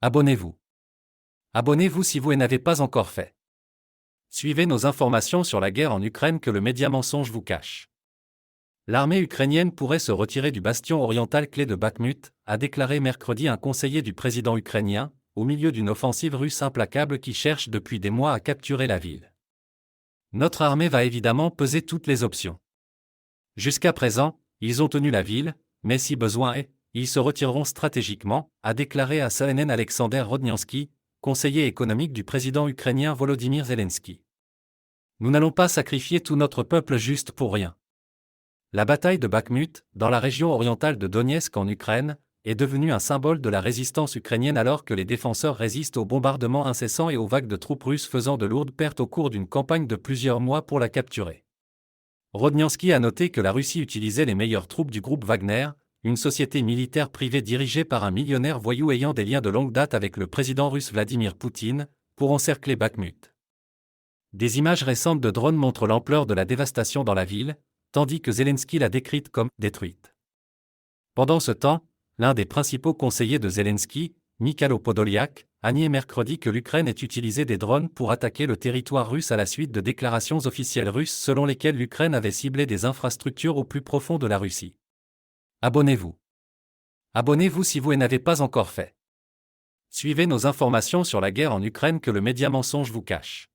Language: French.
Abonnez-vous. Abonnez-vous si vous n'avez pas encore fait. Suivez nos informations sur la guerre en Ukraine que le média mensonge vous cache. L'armée ukrainienne pourrait se retirer du bastion oriental clé de Bakhmut, a déclaré mercredi un conseiller du président ukrainien, au milieu d'une offensive russe implacable qui cherche depuis des mois à capturer la ville. Notre armée va évidemment peser toutes les options. Jusqu'à présent, ils ont tenu la ville, mais si besoin est, ils se retireront stratégiquement, a déclaré à CNN Alexander Rodniansky, conseiller économique du président ukrainien Volodymyr Zelensky. Nous n'allons pas sacrifier tout notre peuple juste pour rien. La bataille de Bakhmut, dans la région orientale de Donetsk en Ukraine, est devenue un symbole de la résistance ukrainienne alors que les défenseurs résistent aux bombardements incessants et aux vagues de troupes russes faisant de lourdes pertes au cours d'une campagne de plusieurs mois pour la capturer. Rodniansky a noté que la Russie utilisait les meilleures troupes du groupe Wagner, une société militaire privée dirigée par un millionnaire voyou ayant des liens de longue date avec le président russe Vladimir Poutine, pour encercler Bakhmut. Des images récentes de drones montrent l'ampleur de la dévastation dans la ville, tandis que Zelensky l'a décrite comme « détruite ». Pendant ce temps, l'un des principaux conseillers de Zelensky, Mikhailo Podolyak, a nié mercredi que l'Ukraine ait utilisé des drones pour attaquer le territoire russe à la suite de déclarations officielles russes selon lesquelles l'Ukraine avait ciblé des infrastructures au plus profond de la Russie. Abonnez-vous. Abonnez-vous si vous n'avez pas encore fait. Suivez nos informations sur la guerre en Ukraine que le média mensonge vous cache.